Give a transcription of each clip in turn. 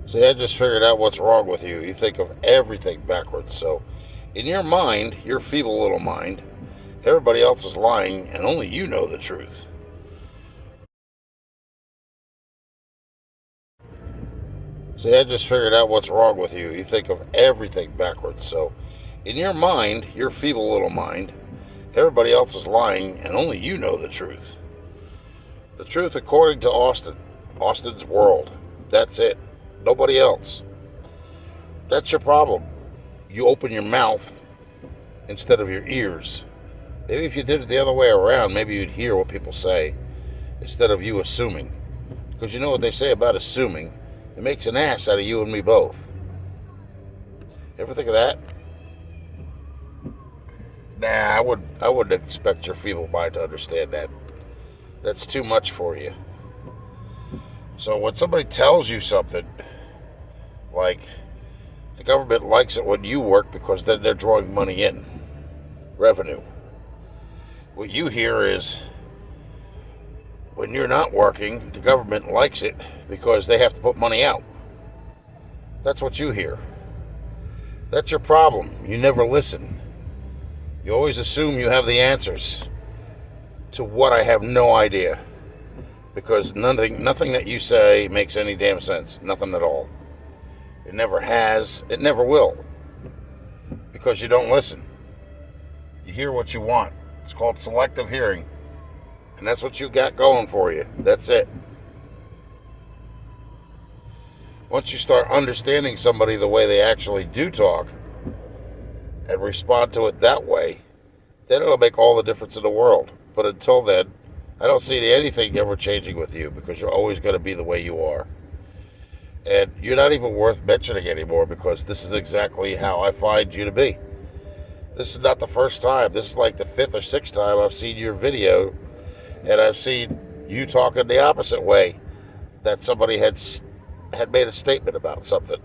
See, I just figured out what's wrong with you. You think of everything backwards. So, in your mind, your feeble little mind, everybody else is lying and only you know the truth. See, I just figured out what's wrong with you. You think of everything backwards. So, in your mind, your feeble little mind, everybody else is lying and only you know the truth. The truth according to Austin. Austin's world. That's it. Nobody else. That's your problem. You open your mouth instead of your ears. Maybe if you did it the other way around, maybe you'd hear what people say instead of you assuming. Because you know what they say about assuming? It makes an ass out of you and me both. Ever think of that? Nah, I wouldn't expect your feeble mind to understand that. That's too much for you. So when somebody tells you something, like the government likes it when you work because then they're drawing money in, revenue. What you hear is when you're not working, the government likes it because they have to put money out. That's what you hear. That's your problem. You never listen. You always assume you have the answers to what I have no idea. Because nothing that you say makes any damn sense. Nothing at all. It never has. It never will. Because you don't listen. You hear what you want. It's called selective hearing. And that's what you got going for you. That's it. Once you start understanding somebody the way they actually do talk and respond to it that way, then it'll make all the difference in the world. But until then, I don't see anything ever changing with you because you're always going to be the way you are. And you're not even worth mentioning anymore because this is exactly how I find you to be. This is not the first time. This is like the fifth or sixth time I've seen your video and I've seen you talking the opposite way that somebody had made a statement about something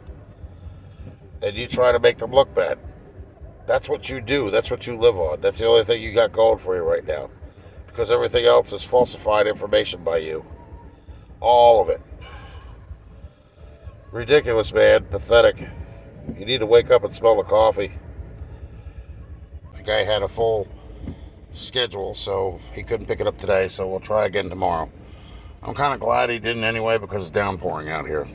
and you try to make them look bad. That's what you do. That's what you live on. That's the only thing you got going for you right now because everything else is falsified information by you. All of it. Ridiculous, man. Pathetic. You need to wake up and smell the coffee. The guy had a full schedule, so he couldn't pick it up today, so we'll try again tomorrow. I'm kind of glad he didn't anyway because it's downpouring out here.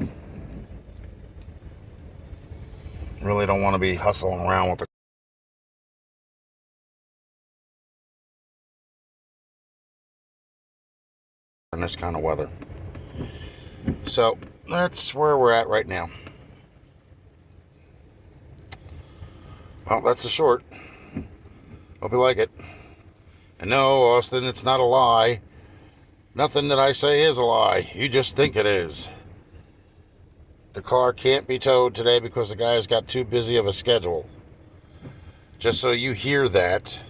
Really don't want to be hustling around with the in this kind of weather. So that's where we're at right now. Well, that's the short. Hope you like it. And no, Austin, it's not a lie. Nothing that I say is a lie. You just think it is. The car can't be towed today because the guy's got too busy of a schedule. Just so you hear that,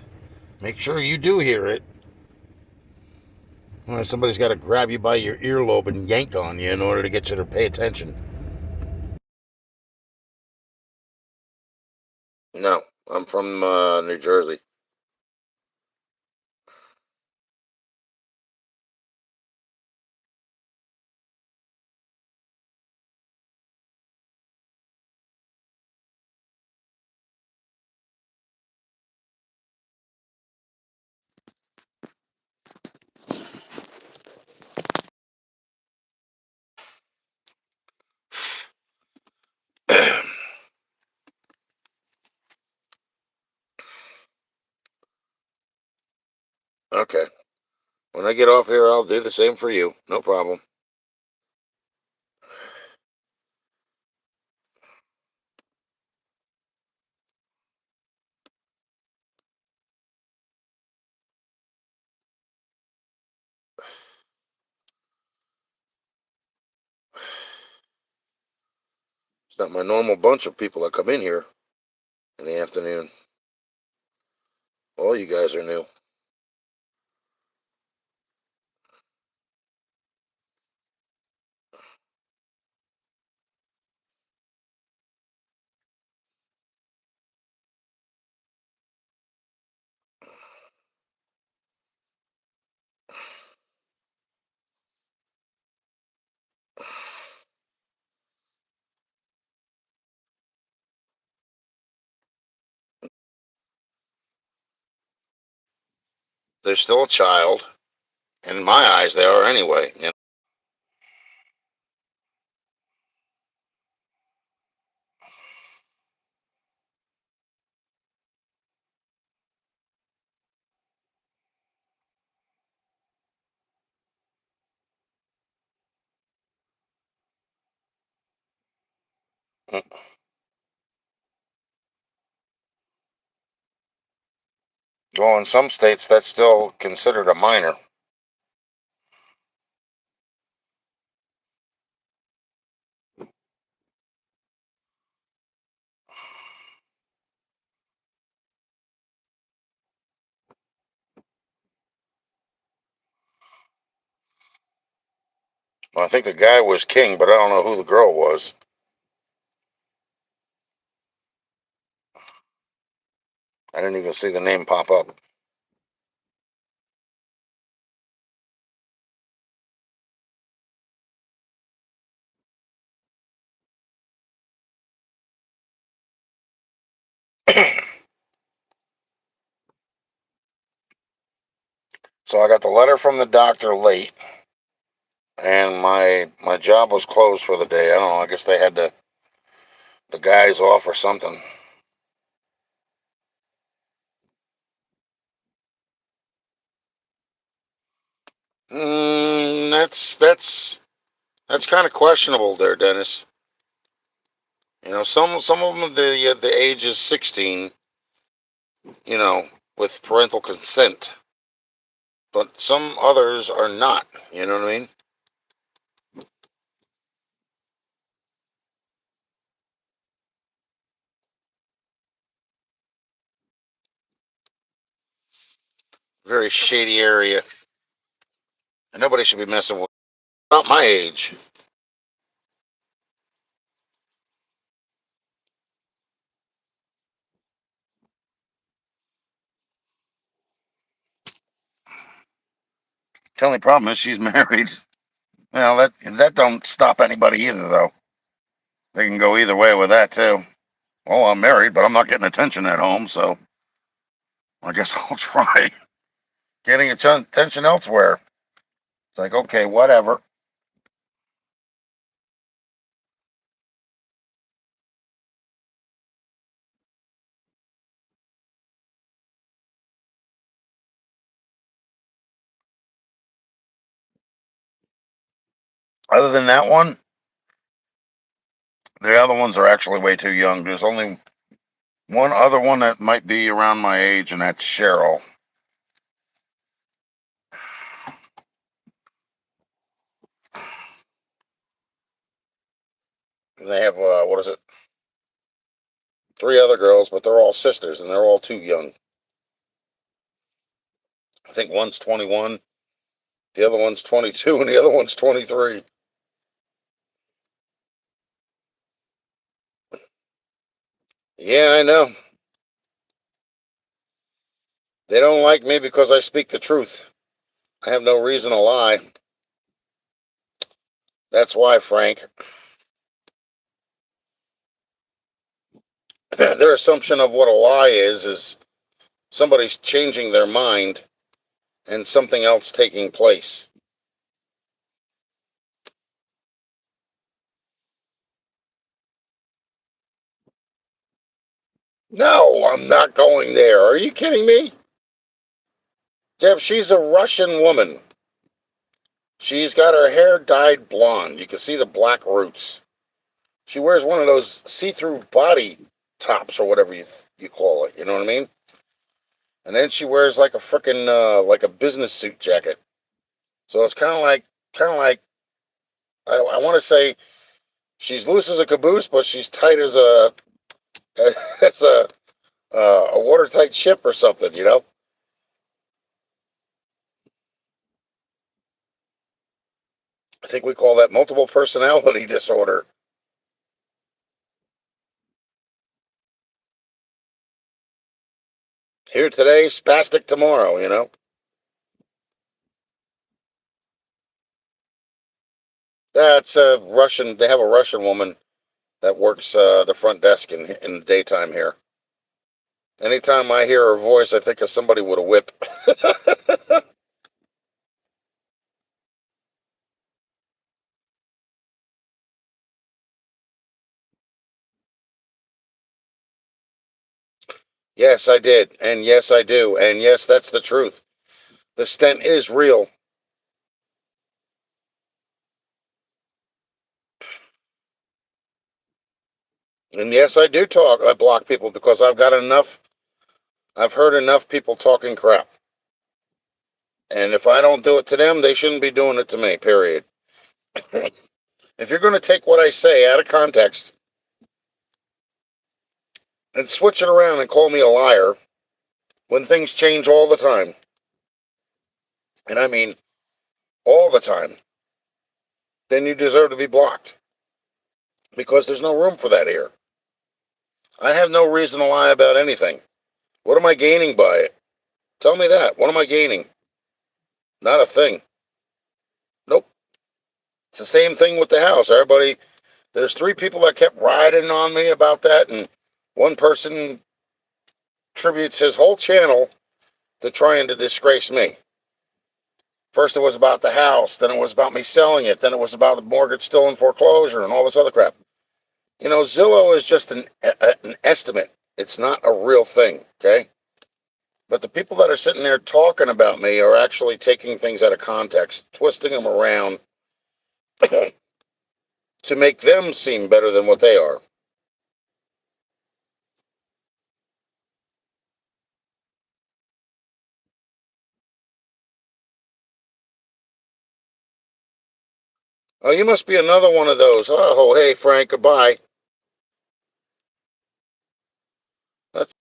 make sure you do hear it. Well, somebody's got to grab you by your earlobe and yank on you in order to get you to pay attention. No, I'm from New Jersey. Okay. When I get off here, I'll do the same for you. No problem. It's not my normal bunch of people that come in here in the afternoon. All you guys are new. they're still a child. In my eyes, they are anyway. You know? Well, in some states, that's still considered a minor. Well, I think the guy was king, but I don't know who the girl was. I didn't even see the name pop up. So I got the letter from the doctor late, and my job was closed for the day. I don't know. I guess they had the guys off or something. That's kind of questionable there, Dennis. You know, some of them the age is 16. You know, with parental consent, but some others are not. You know what I mean? Very shady area, and nobody should be messing with. About my age. The only problem is she's married. Well, that don't stop anybody either, though. They can go either way with that too. Oh, I'm married, but I'm not getting attention at home, so I guess I'll try getting attention elsewhere. It's like, okay, whatever. Other than that one, the other ones are actually way too young. There's only one other one that might be around my age, and that's Cheryl. They have what is it? Three other girls, but they're all sisters, and they're all too young. I think one's 21, the other one's 22, and the other one's 23. Yeah, I know. They don't like me because I speak the truth. I have no reason to lie. That's why, Frank. Their assumption of what a lie is somebody's changing their mind and something else taking place. No, I'm not going there. Are you kidding me? Deb, she's a Russian woman. She's got her hair dyed blonde. You can see the black roots. She wears one of those see-through body tops or whatever you call it. You know what I mean? And then she wears like a frickin' like a business suit jacket. So it's kind of like I want to say she's loose as a caboose, but she's tight as a as a watertight ship or something. You know? I think we call that multiple personality disorder. Here today, spastic tomorrow. You know? That's a Russian. They have a Russian woman that works the front desk in the daytime here. Anytime I hear her voice, I think of somebody with a whip. Yes, I did. And yes, I do. And yes, that's the truth. The stent is real. And yes, I do talk. I block people because I've heard enough people talking crap. And if I don't do it to them, they shouldn't be doing it to me, period. If you're going to take what I say out of context and switch it around and call me a liar when things change all the time, and I mean all the time, then you deserve to be blocked because there's no room for that here. I have no reason to lie about anything. What am I gaining by it? Tell me that. What am I gaining? Not a thing. Nope. It's the same thing with the house. There's three people that kept riding on me about that, and one person attributes his whole channel to trying to disgrace me. First, it was about the house, then it was about me selling it, then it was about the mortgage still in foreclosure and all this other crap. You know, Zillow is just an estimate. It's not a real thing, okay? But the people that are sitting there talking about me are actually taking things out of context, twisting them around to make them seem better than what they are. Oh, you must be another one of those. Oh, hey, Frank, goodbye. That's,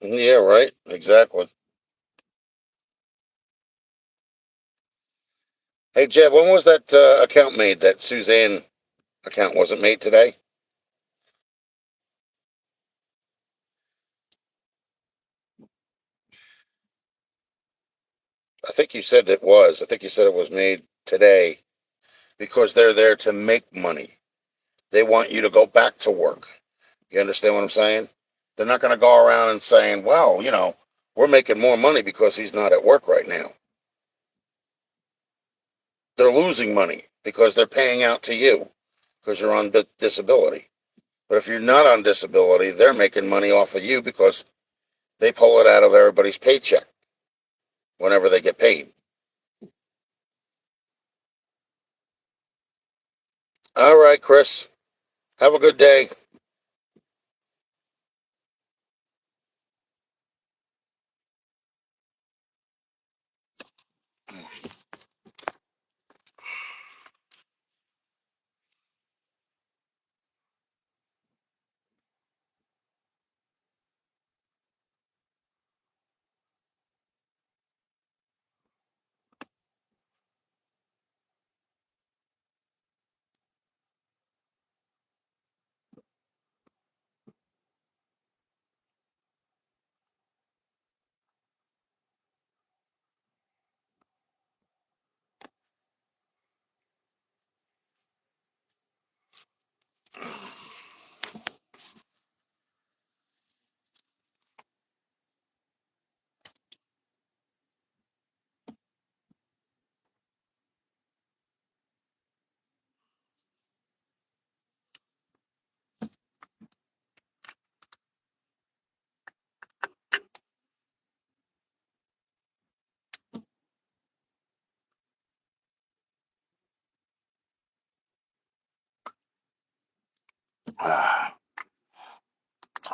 yeah, right. Exactly. Hey, Jeb, when was that account made? That Suzanne account wasn't made today? I think you said it was. I think you said it was made today because they're there to make money. They want you to go back to work. You understand what I'm saying? They're not going to go around and saying, well, we're making more money because he's not at work right now. They're losing money because they're paying out to you because you're on disability. But if you're not on disability, they're making money off of you because they pull it out of everybody's paycheck whenever they get paid. All right, Chris. Have a good day.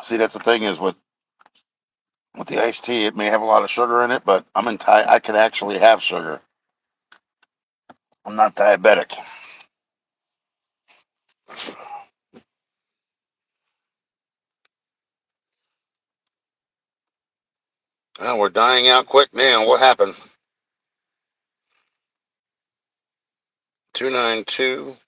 See, that's the thing is with the iced tea, it may have a lot of sugar in it, but I can actually have sugar. I'm not diabetic. Oh, we're dying out quick now. What happened? 292.060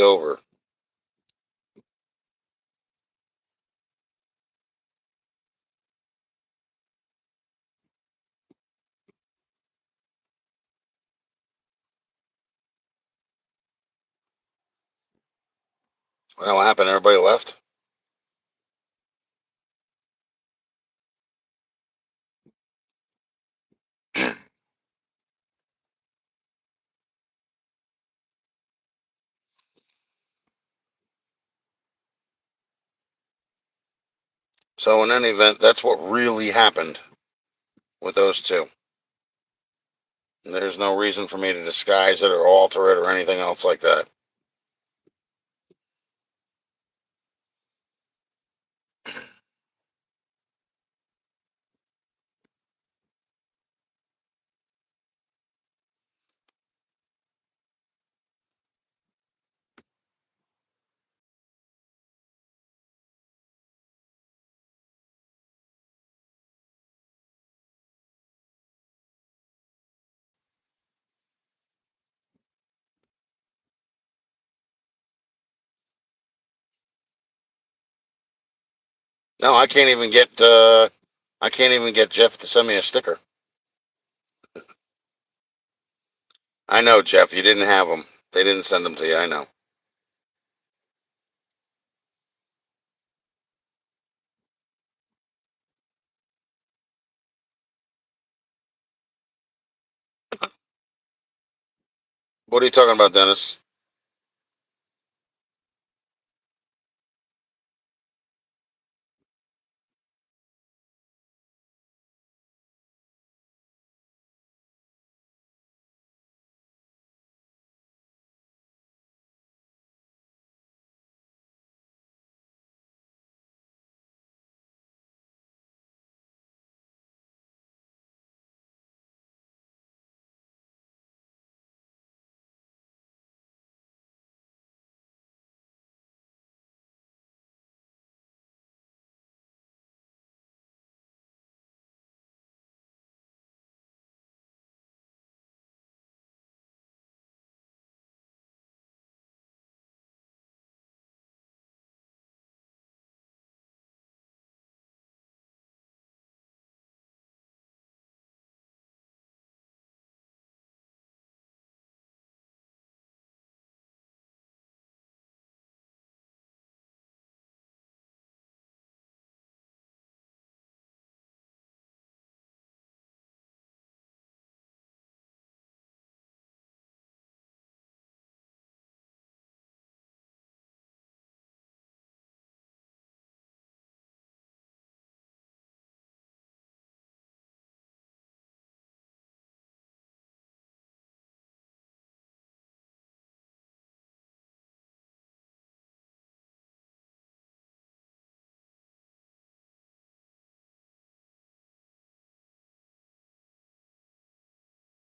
over. Well, what happened? Everybody left? So, in any event, that's what really happened with those two. There's no reason for me to disguise it or alter it or anything else like that. No, I can't even get. I can't even get Jeff to send me a sticker. I know, Jeff. You didn't have them. They didn't send them to you. I know. What are you talking about, Dennis?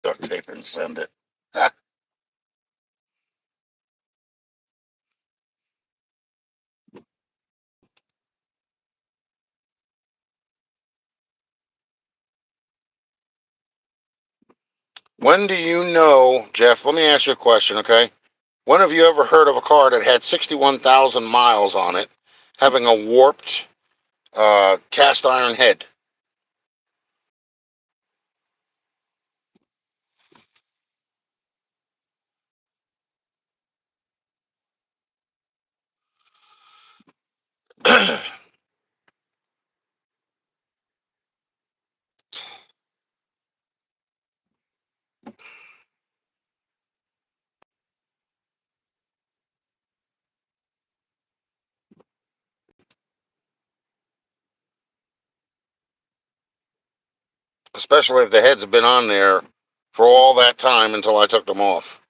Duct tape and send it. When do you know, Jeff? Let me ask you a question, okay? When have you ever heard of a car that had 61,000 miles on it having a warped cast iron head? Especially if the heads have been on there for all that time until I took them off.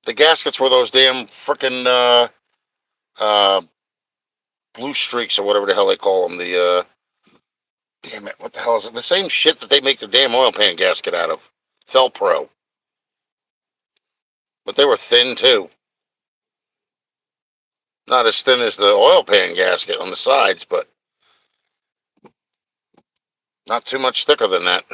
The gaskets were those damn frickin' uh, blue streaks or whatever the hell they call them. Damn it, what the hell is it? The same shit that they make the damn oil pan gasket out of. Felpro. But they were thin too. Not as thin as the oil pan gasket on the sides, but not too much thicker than that.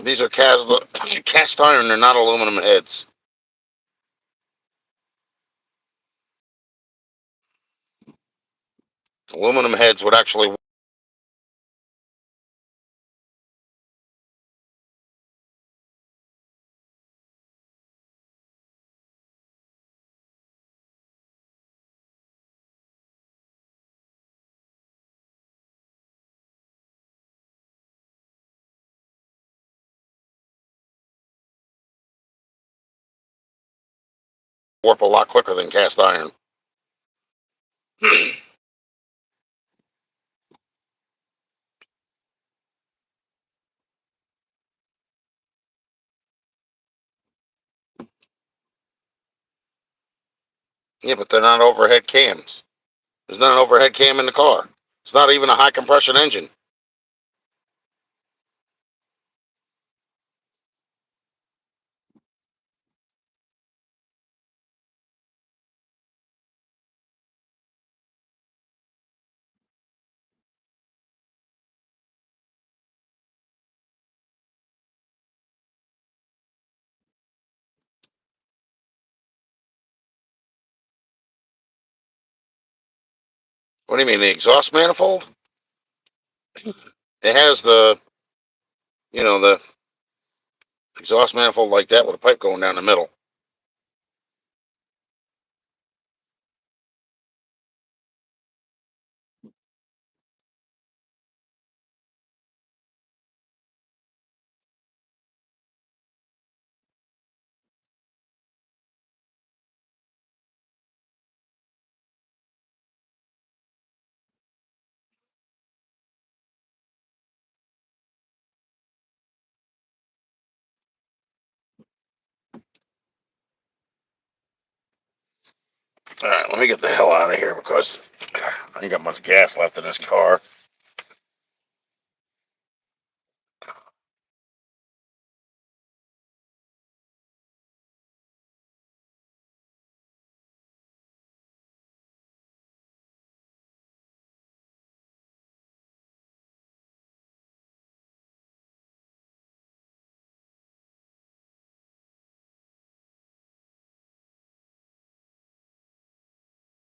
These are cast iron. They're not aluminum heads. Aluminum heads would actually warp a lot quicker than cast iron. Yeah, but they're not overhead cams. There's not an overhead cam in the car. It's not even a high compression engine. What do you mean, the exhaust manifold? It has the exhaust manifold like that with a pipe going down the middle. All right, let me get the hell out of here because I ain't got much gas left in this car.